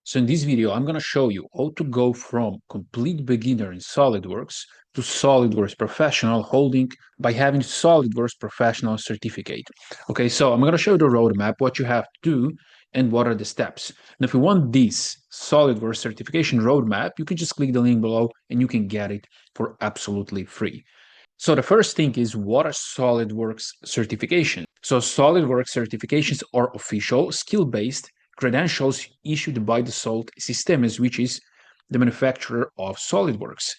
So in this video, I'm going to show you how to go from complete beginner in SolidWorks to SolidWorks Professional holding by having SolidWorks Professional certificate. Okay, so I'm going to show you the roadmap, what you have to do, and what are the steps. And if you want this SolidWorks certification roadmap, you can just click the link below and you can get it for absolutely free. So the first thing is, what are SolidWorks certifications? So SolidWorks certifications are official, skill-based credentials issued by the Dassault Systems, which is the manufacturer of SolidWorks.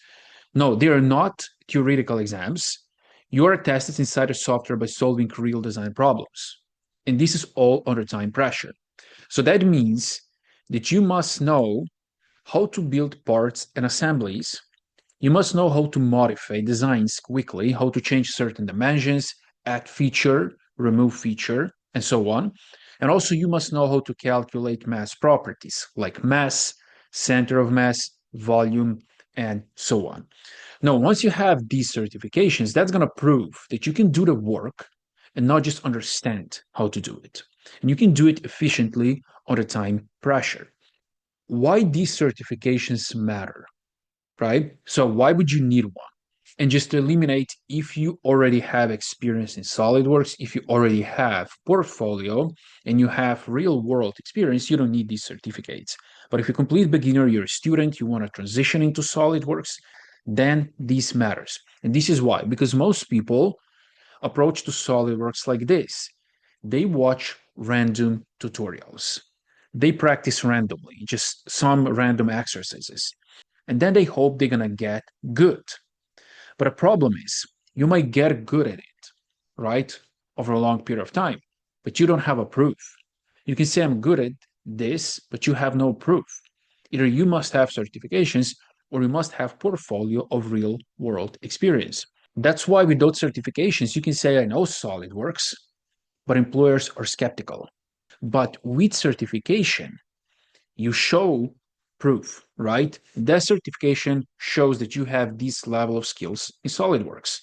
No, they are not theoretical exams. You are tested inside the software by solving real design problems. And this is all under time pressure. So that means that you must know how to build parts and assemblies. You must know how to modify designs quickly, how to change certain dimensions, add feature, remove feature, and so on. And also you must know how to calculate mass properties like mass, center of mass, volume, and so on. Now, once you have these certifications, that's going to prove that you can do the work and not just understand how to do it. And you can do it efficiently under time pressure. Why these certifications matter? Right? So why would you need one? And just to eliminate, if you already have experience in SolidWorks, if you already have portfolio and you have real world experience, you don't need these certificates. But if you're a complete beginner, you're a student, you want to transition into SolidWorks, then this matters. And this is why, because most people approach to SolidWorks like this. They watch random tutorials. They practice randomly, just some random exercises. And then they hope they're going to get good. But the problem is, you might get good at it, right, over a long period of time, but you don't have a proof. You can say, I'm good at this, but you have no proof. Either you must have certifications or you must have portfolio of real world experience. That's why without certifications, you can say, I know SolidWorks, but employers are skeptical. But with certification, you show proof, right? That certification shows that you have this level of skills in SolidWorks.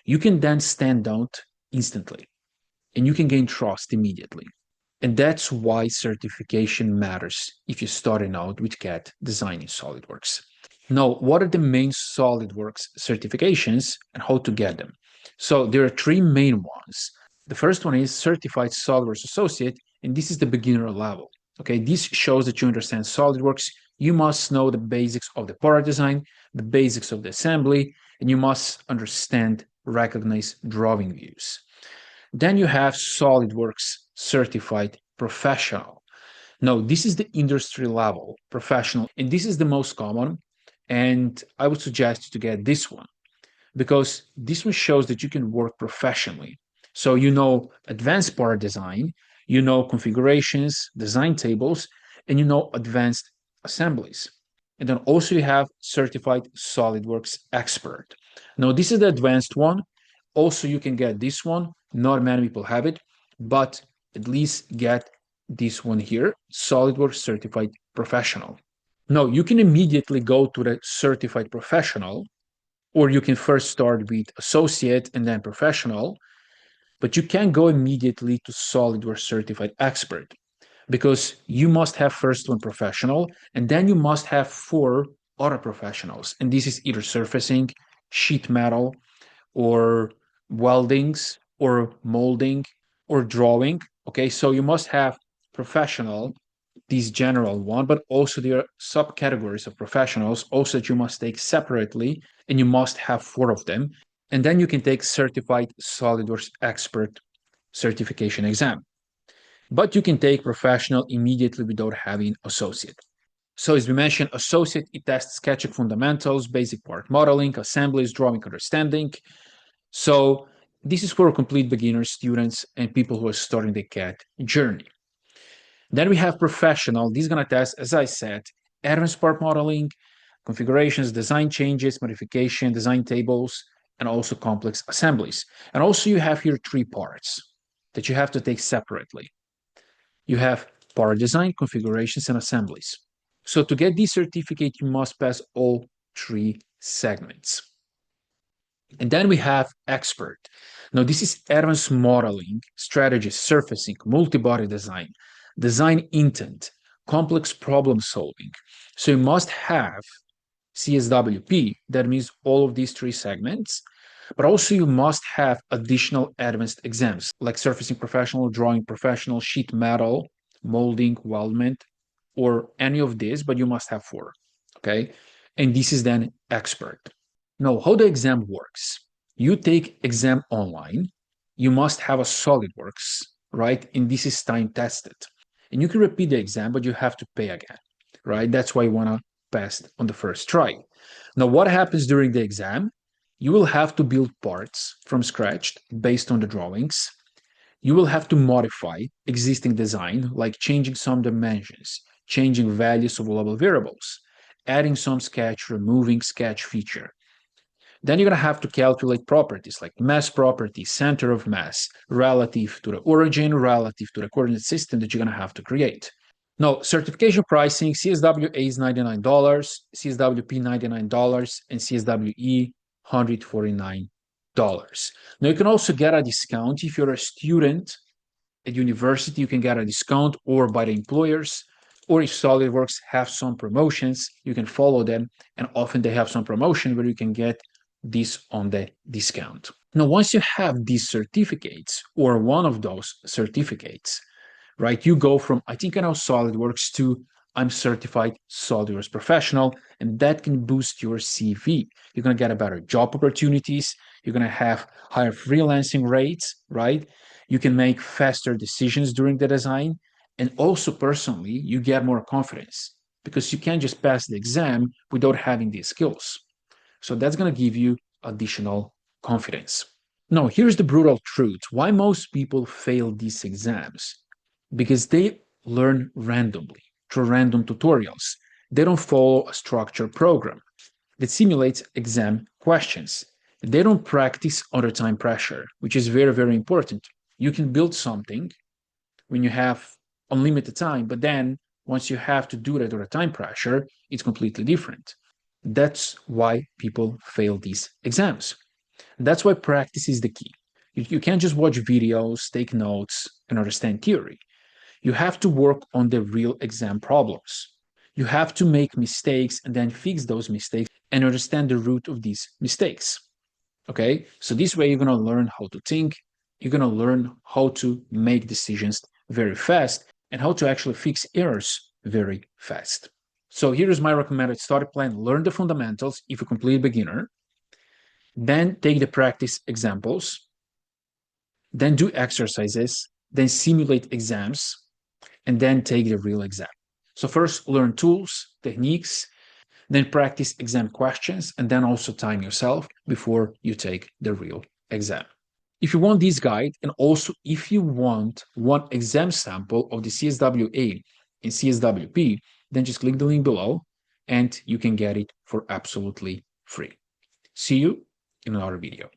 You can then stand out instantly and you can gain trust immediately. And that's why certification matters if you're starting out with CAD design in SolidWorks. Now, what are the main SolidWorks certifications and how to get them? So there are three main ones. The first one is Certified SolidWorks Associate, and this is the beginner level. Okay, this shows that you understand SolidWorks. You must know the basics of the part design, the basics of the assembly, and you must understand, recognize drawing views. Then you have SolidWorks Certified Professional. Now, this is the industry level professional, and this is the most common. And I would suggest to get this one because this one shows that you can work professionally. So you know advanced part design, you know configurations, design tables, and you know advanced assemblies. And then also you have certified SolidWorks expert. Now this is the advanced one. Also you can get this one. Not many people have it, but at least get this one here, SolidWorks certified professional. Now you can immediately go to the certified professional, or you can first start with associate and then professional, but you can't go immediately to SolidWorks certified expert because you must have first one professional and then you must have four other professionals. And this is either surfacing, sheet metal, or weldings, or molding, or drawing. Okay, so you must have professional, this general one, but also there are subcategories of professionals also that you must take separately, and you must have four of them. And then you can take certified SolidWorks expert certification exam. But you can take professional immediately without having associate. So as we mentioned, associate, it tests SketchUp fundamentals, basic part modeling, assemblies, drawing, understanding. So this is for complete beginners, students, and people who are starting the CAD journey. Then we have professional. This is going to test, as I said, advanced part modeling, configurations, design changes, modification, design tables, and also complex assemblies. And also you have here three parts that you have to take separately. You have part design, configurations, and assemblies. So to get this certificate, you must pass all three segments. And then we have expert. Now this is advanced modeling, strategy, surfacing, multi-body design, design intent, complex problem solving. So you must have CSWP, that means all of these three segments, but also you must have additional advanced exams like surfacing professional, drawing professional, sheet metal, molding, weldment, or any of these, but you must have four. Okay. And this is then expert. Now, how the exam works. You take exam online, you must have a SolidWorks, right? And this is time tested. And you can repeat the exam, but you have to pay again, right? That's why you want to pass on the first try. Now, what happens during the exam? You will have to build parts from scratch based on the drawings. You will have to modify existing design, like changing some dimensions, changing values of global variables, adding some sketch, removing sketch feature. Then you're going to have to calculate properties like mass property, center of mass, relative to the origin, relative to the coordinate system that you're going to have to create. Now, certification pricing, CSWA is $99, CSWP $99, and CSWE $149. Now, you can also get a discount if you're a student at university. You can get a discount, or by the employers, or if SolidWorks have some promotions, you can follow them, and often they have some promotion where you can get this on the discount. Now, once you have these certificates or one of those certificates, right, you go from I think I know SolidWorks to I'm certified SolidWorks professional, and that can boost your CV. You're going to get a better job opportunities. You're going to have higher freelancing rates, right? You can make faster decisions during the design. And also personally, you get more confidence because you can't just pass the exam without having these skills. So that's going to give you additional confidence. Now, here's the brutal truth. Why most people fail these exams? Because they learn randomly through random tutorials. They don't follow a structured program that simulates exam questions. They don't practice under time pressure, which is very, very important. You can build something when you have unlimited time, but then once you have to do it under time pressure, it's completely different. That's why people fail these exams. That's why practice is the key. You can't just watch videos, take notes, and understand theory. You have to work on the real exam problems. You have to make mistakes and then fix those mistakes and understand the root of these mistakes. Okay? So this way you're going to learn how to think, you're going to learn how to make decisions very fast and how to actually fix errors very fast. So here is my recommended study plan. Learn the fundamentals if you're a complete beginner. Then take the practice examples. Then do exercises. Then simulate exams. And then take the real exam. So first learn tools, techniques, then practice exam questions, and then also time yourself before you take the real exam. If you want this guide, and also if you want one exam sample of the CSWA and CSWP, then just click the link below and you can get it for absolutely free. See you in another video.